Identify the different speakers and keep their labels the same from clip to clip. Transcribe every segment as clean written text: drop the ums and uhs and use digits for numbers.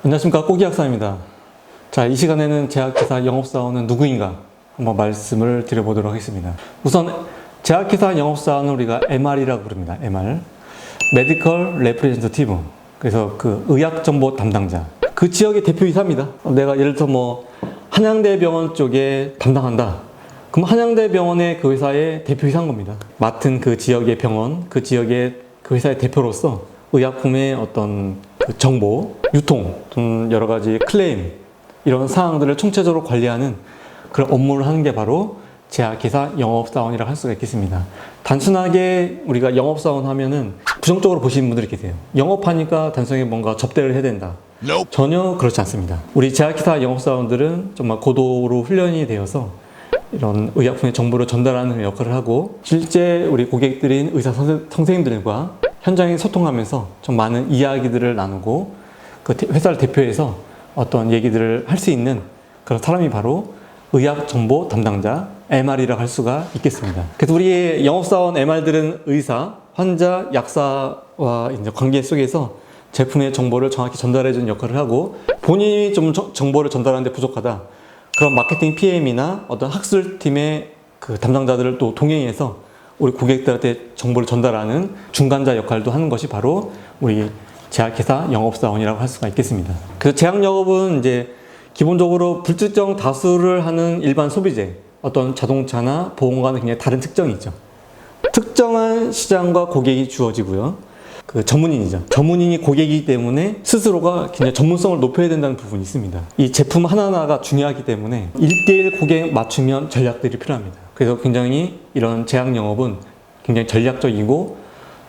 Speaker 1: 안녕하십니까, 꼬기 학사입니다. 자, 이 시간에는 제약회사 영업사원은 누구인가 한번 말씀을 드려보도록 하겠습니다. 우선 제약회사 영업사원은 우리가 MR이라고 부릅니다. MR, Medical Representative. 그래서 그 의학정보 담당자, 그 지역의 대표이사입니다. 내가 예를 들어서 뭐 한양대병원 쪽에 담당한다, 그럼 한양대병원의 그 회사의 대표이사인 겁니다. 맡은 그 지역의 병원, 그 지역의 그 회사의 대표로서 의약품의 어떤 그 정보, 유통, 여러 가지 클레임, 이런 사항들을 총체적으로 관리하는 그런 업무를 하는 게 바로 제약회사 영업사원이라고 할 수가 있겠습니다. 단순하게 우리가 영업사원 하면은 부정적으로 보시는 분들이 계세요. 영업하니까 단순하게 뭔가 접대를 해야 된다. 전혀 그렇지 않습니다. 우리 제약회사 영업사원들은 정말 고도로 훈련이 되어서 이런 의약품의 정보를 전달하는 역할을 하고, 실제 우리 고객들인 의사 선생님들과 현장에 소통하면서 좀 많은 이야기들을 나누고 그 회사를 대표해서 어떤 얘기들을 할 수 있는 그런 사람이 바로 의학정보 담당자 MR이라고 할 수가 있겠습니다. 그래서 우리 영업사원 MR들은 의사, 환자, 약사와 이제 관계 속에서 제품의 정보를 정확히 전달해주는 역할을 하고, 본인이 좀 정보를 전달하는데 부족하다, 그런 마케팅 PM이나 어떤 학술팀의 그 담당자들을 또 동행해서 우리 고객들한테 정보를 전달하는 중간자 역할도 하는 것이 바로 우리 제약회사 영업사원이라고 할 수가 있겠습니다. 그래서 제약영업은 이제 기본적으로 불특정 다수를 하는 일반 소비재, 어떤 자동차나 보험과는 굉장히 다른 특징이 있죠. 특정한 시장과 고객이 주어지고요. 그 전문인이죠. 전문인이 고객이기 때문에 스스로가 굉장히 전문성을 높여야 된다는 부분이 있습니다. 이 제품 하나하나가 중요하기 때문에 1:1 고객 맞춤형 전략들이 필요합니다. 그래서 굉장히 이런 제약영업은 굉장히 전략적이고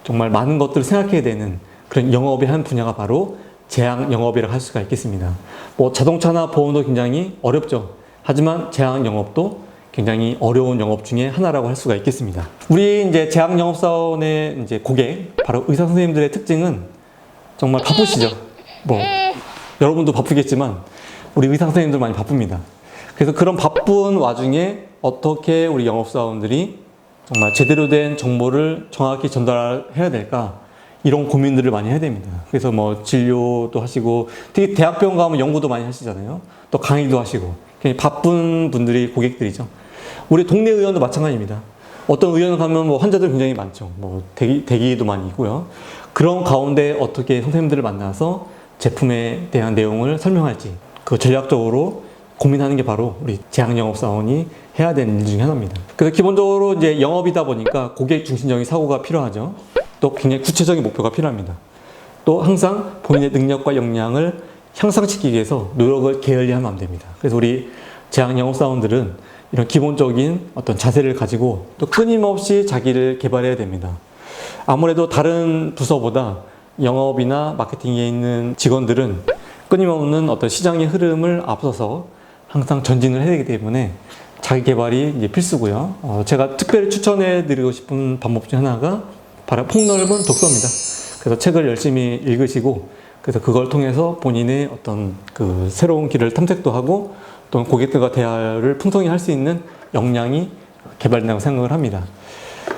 Speaker 1: 정말 많은 것들을 생각해야 되는 그런 영업의 한 분야가 바로 제약영업이라고 할 수가 있겠습니다. 뭐 자동차나 보험도 굉장히 어렵죠. 하지만 제약영업도 굉장히 어려운 영업 중에 하나라고 할 수가 있겠습니다. 우리 이제 제약영업사원의 이제 고객, 바로 의사 선생님들의 특징은 정말 바쁘시죠. 뭐 여러분도 바쁘겠지만 우리 의사 선생님들 많이 바쁩니다. 그래서 그런 바쁜 와중에 어떻게 우리 영업사원들이 정말 제대로 된 정보를 정확히 전달해야 될까, 이런 고민들을 많이 해야 됩니다. 그래서 뭐 진료도 하시고, 특히 대학병원 가면 연구도 많이 하시잖아요. 또 강의도 하시고, 굉장히 바쁜 분들이 고객들이죠. 우리 동네 의원도 마찬가지입니다. 어떤 의원 가면 뭐 환자들 굉장히 많죠. 뭐 대기도 많이 있고요. 그런 가운데 어떻게 선생님들을 만나서 제품에 대한 내용을 설명할지, 그 전략적으로 고민하는 게 바로 우리 제약영업사원이 해야 되는 일 중에 하나입니다. 그래서 기본적으로 이제 영업이다 보니까 고객 중심적인 사고가 필요하죠. 또 굉장히 구체적인 목표가 필요합니다. 또 항상 본인의 능력과 역량을 향상시키기 위해서 노력을 게을리하면 안 됩니다. 그래서 우리 제약영업사원들은 이런 기본적인 어떤 자세를 가지고 또 끊임없이 자기를 개발해야 됩니다. 아무래도 다른 부서보다 영업이나 마케팅에 있는 직원들은 끊임없는 어떤 시장의 흐름을 앞서서 항상 전진을 해야 되기 때문에 자기 개발이 이제 필수고요. 제가 특별히 추천해 드리고 싶은 방법 중 하나가 바로 폭넓은 독서입니다. 그래서 책을 열심히 읽으시고, 그래서 그걸 통해서 본인의 어떤 그 새로운 길을 탐색도 하고, 또는 고객들과 대화를 풍성히 할 수 있는 역량이 개발된다고 생각을 합니다.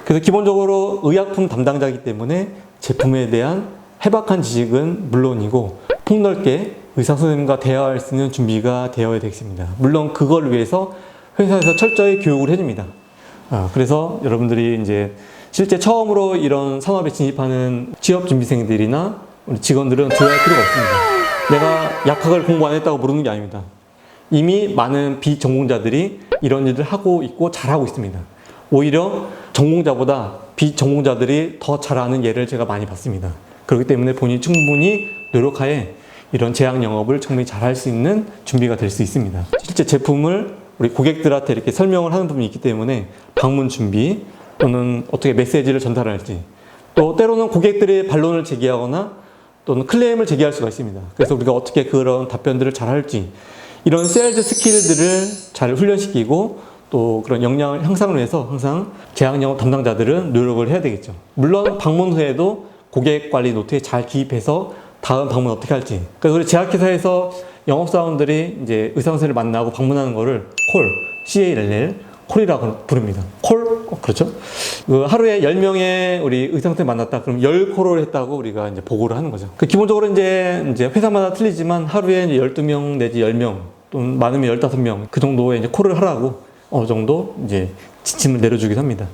Speaker 1: 그래서 기본적으로 의약품 담당자이기 때문에 제품에 대한 해박한 지식은 물론이고 폭넓게 의사 선생님과 대화할 수 있는 준비가 되어야 되겠습니다. 물론 그걸 위해서 회사에서 철저히 교육을 해줍니다. 그래서 여러분들이 이제 실제 처음으로 이런 산업에 진입하는 취업준비생들이나 우리 직원들은 두려워할 필요가 없습니다. 내가 약학을 공부 안 했다고 모르는 게 아닙니다. 이미 많은 비전공자들이 이런 일을 하고 있고 잘하고 있습니다. 오히려 전공자보다 비전공자들이 더 잘하는 예를 제가 많이 봤습니다. 그렇기 때문에 본인이 충분히 노력하에 이런 제약영업을 충분히 잘할 수 있는 준비가 될 수 있습니다. 실제 제품을 우리 고객들한테 이렇게 설명을 하는 부분이 있기 때문에 방문 준비, 또는 어떻게 메시지를 전달할지, 또 때로는 고객들의 반론을 제기하거나 또는 클레임을 제기할 수가 있습니다. 그래서 우리가 어떻게 그런 답변들을 잘 할지, 이런 세일즈 스킬들을 잘 훈련시키고 또 그런 역량을 향상을 위해서 항상 제약영업 담당자들은 노력을 해야 되겠죠. 물론 방문 후에도 고객 관리 노트에 잘 기입해서 다음 방문 어떻게 할지. 그래서 우리 제약회사에서 영업사원들이 이제 의사 선생님을 만나고 방문하는 거를 콜, CALL, 콜이라고 부릅니다. 콜 그렇죠. 그 하루에 10명의 우리 의사 선생님 만났다. 그럼 10콜을 했다고 우리가 이제 보고를 하는 거죠. 그 기본적으로 이제 회사마다 틀리지만 하루에 이제 12명 내지 10명 또는 많으면 15명 그 정도의 이제 콜을 하라고 어느 정도 이제 지침을 내려주긴 합니다.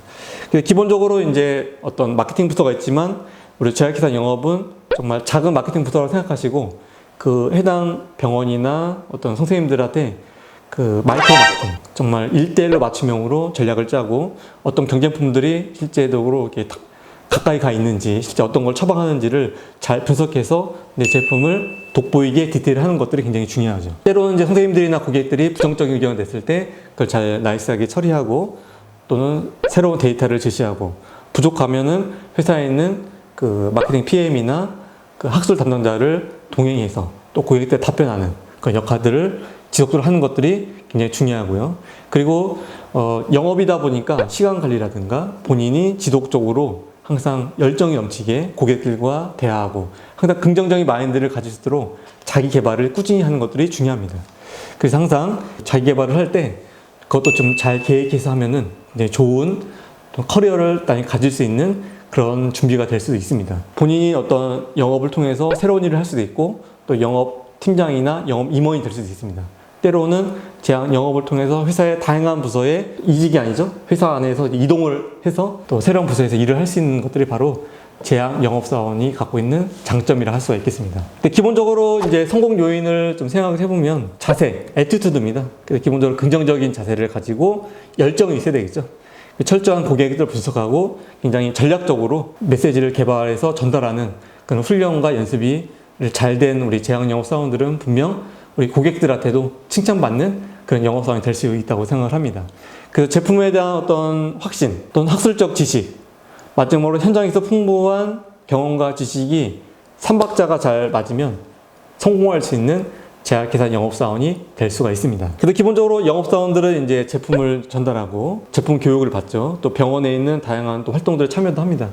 Speaker 1: 기본적으로 이제 어떤 마케팅 부서가 있지만 우리 제약회사 영업은 정말 작은 마케팅 부서라고 생각하시고 그 해당 병원이나 어떤 선생님들한테 그 마이크로 마케팅 정말 1대1로 맞춤형으로 전략을 짜고 어떤 경쟁품들이 실제적으로 이렇게 가까이 가 있는지 실제 어떤 걸 처방하는지를 잘 분석해서 내 제품을 돋보이게 디테일하는 것들이 굉장히 중요하죠. 때로는 이제 선생님들이나 고객들이 부정적인 의견을 냈을 때 그걸 잘 나이스하게 처리하고 또는 새로운 데이터를 제시하고 부족하면은 회사에 있는 그 마케팅 PM이나 그 학술 담당자를 동행해서 또 고객들 답변하는 그런 역할들을 지속적으로 하는 것들이 굉장히 중요하고요. 그리고 영업이다 보니까 시간 관리라든가 본인이 지속적으로 항상 열정이 넘치게 고객들과 대화하고 항상 긍정적인 마인드를 가질 수 있도록 자기 개발을 꾸준히 하는 것들이 중요합니다. 그래서 항상 자기 개발을 할 때 그것도 좀 잘 계획해서 하면은 이제 좋은 커리어를 가질 수 있는 그런 준비가 될 수도 있습니다. 본인이 어떤 영업을 통해서 새로운 일을 할 수도 있고 또 영업 팀장이나 영업 임원이 될 수도 있습니다. 때로는 제약 영업을 통해서 회사의 다양한 부서에 이직이 아니죠. 회사 안에서 이동을 해서 또 새로운 부서에서 일을 할 수 있는 것들이 바로 제약 영업사원이 갖고 있는 장점이라 할 수가 있겠습니다. 근데 기본적으로 이제 성공 요인을 좀 생각을 해보면 자세, 애티튜드입니다. 기본적으로 긍정적인 자세를 가지고 열정이 있어야 되겠죠. 철저한 고객들을 분석하고 굉장히 전략적으로 메시지를 개발해서 전달하는 그런 훈련과 연습이 잘 된 우리 제약 영업사원들은 분명 우리 고객들한테도 칭찬받는 그런 영업사원이 될 수 있다고 생각을 합니다. 그 제품에 대한 어떤 확신 또는 학술적 지식, 마지막으로 현장에서 풍부한 경험과 지식이 3박자가 잘 맞으면 성공할 수 있는 제약회사 영업사원이 될 수가 있습니다. 그래서 기본적으로 영업사원들은 이제 제품을 전달하고 제품 교육을 받죠. 또 병원에 있는 다양한 또 활동들에 참여도 합니다.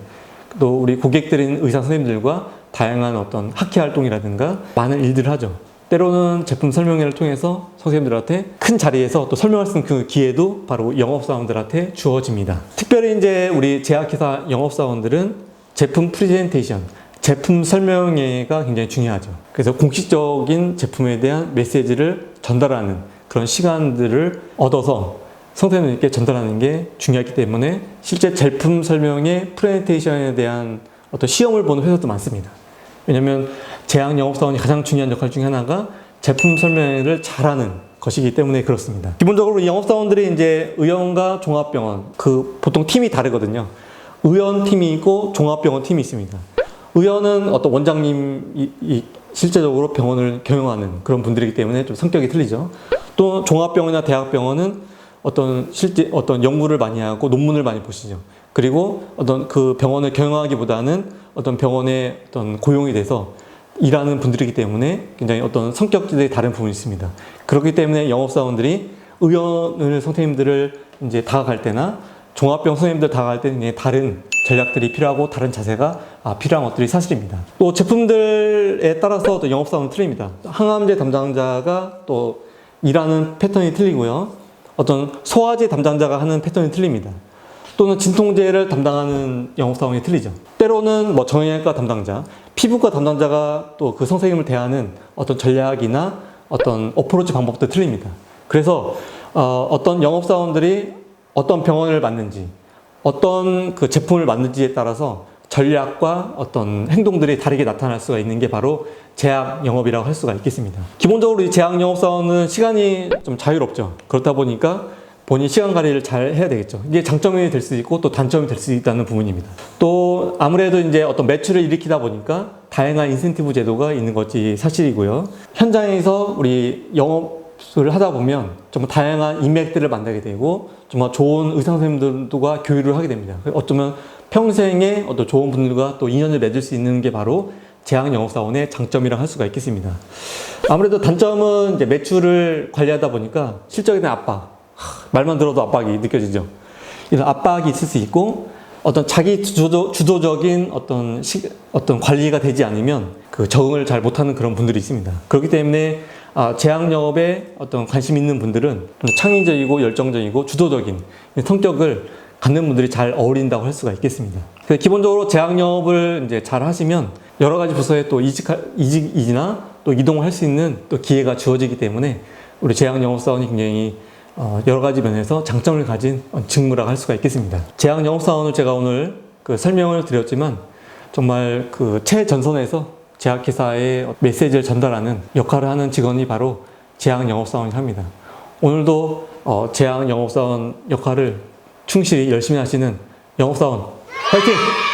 Speaker 1: 또 우리 고객들인 의사 선생님들과 다양한 어떤 학회 활동이라든가 많은 일들을 하죠. 때로는 제품 설명회를 통해서 선생님들한테 큰 자리에서 또 설명할 수 있는 그 기회도 바로 영업사원들한테 주어집니다. 특별히 이제 우리 제약회사 영업사원들은 제품 프레젠테이션, 제품 설명회가 굉장히 중요하죠. 그래서 공식적인 제품에 대한 메시지를 전달하는 그런 시간들을 얻어서 선생님들께 전달하는 게 중요하기 때문에 실제 제품 설명회 프레젠테이션에 대한 어떤 시험을 보는 회사도 많습니다. 왜냐하면 제약 영업사원이 가장 중요한 역할 중에 하나가 제품 설명을 잘하는 것이기 때문에 그렇습니다. 기본적으로 영업사원들이 이제 의원과 종합병원 그 보통 팀이 다르거든요. 의원 팀이 있고 종합병원 팀이 있습니다. 의원은 어떤 원장님이 실제적으로 병원을 경영하는 그런 분들이기 때문에 좀 성격이 틀리죠. 또 종합병원이나 대학병원은 실제 연구를 많이 하고 논문을 많이 보시죠. 그리고 어떤 그 병원을 경영하기보다는 어떤 병원에 고용이 돼서 일하는 분들이기 때문에 굉장히 어떤 성격들이 다른 부분이 있습니다. 그렇기 때문에 영업사원들이 의원을 선생님들을 이제 다가갈 때나 종합병원 선생님들 다가갈 때는 다른 전략들이 필요하고 다른 자세가 필요한 것들이 사실입니다. 또 제품들에 따라서 또 영업사원은 틀립니다. 항암제 담당자가 또 일하는 패턴이 틀리고요. 어떤 소화제 담당자가 하는 패턴이 틀립니다. 또는 진통제를 담당하는 영업사원이 틀리죠. 때로는 정형외과 담당자, 피부과 담당자가 또 그 선생님을 대하는 어떤 전략이나 어떤 어프로치 방법도 틀립니다. 그래서 어떤 영업사원들이 어떤 병원을 맞는지, 어떤 그 제품을 맞는지에 따라서 전략과 어떤 행동들이 다르게 나타날 수가 있는 게 바로 제약 영업이라고 할 수가 있겠습니다. 기본적으로 이 제약 영업사원은 시간이 좀 자유롭죠. 그렇다 보니까 본인 시간 관리를 잘 해야 되겠죠. 이게 장점이 될 수 있고 또 단점이 될 수 있다는 부분입니다. 또 아무래도 이제 어떤 매출을 일으키다 보니까 다양한 인센티브 제도가 있는 것이 사실이고요. 현장에서 우리 영업을 하다 보면 정말 다양한 인맥들을 만나게 되고 정말 좋은 의사 선생님들과 교류를 하게 됩니다. 어쩌면 평생에 어떤 좋은 분들과 또 인연을 맺을 수 있는 게 바로 제약 영업사원의 장점이라 할 수가 있겠습니다. 아무래도 단점은 이제 매출을 관리하다 보니까 실적에 대한 압박, 말만 들어도 압박이 느껴지죠. 이런 압박이 있을 수 있고 어떤 자기 주도적인 어떤 관리가 되지 않으면 그 적응을 잘 못하는 그런 분들이 있습니다. 그렇기 때문에 제약 영업에 어떤 관심 있는 분들은 창의적이고 열정적이고 주도적인 성격을 받는 분들이 잘 어울린다고 할 수가 있겠습니다. 기본적으로 제약영업을 이제 잘 하시면 여러 가지 부서에 또 이직이나 또 이동을 할 수 있는 또 기회가 주어지기 때문에 우리 제약영업사원이 굉장히 여러 가지 면에서 장점을 가진 직무라고 할 수가 있겠습니다. 제약영업사원을 제가 오늘 설명을 드렸지만 정말 최전선에서 제약회사의 메시지를 전달하는 역할을 하는 직원이 바로 제약영업사원이 합니다. 오늘도 제약영업사원 역할을 충실히 열심히 하시는 영업사원 화이팅!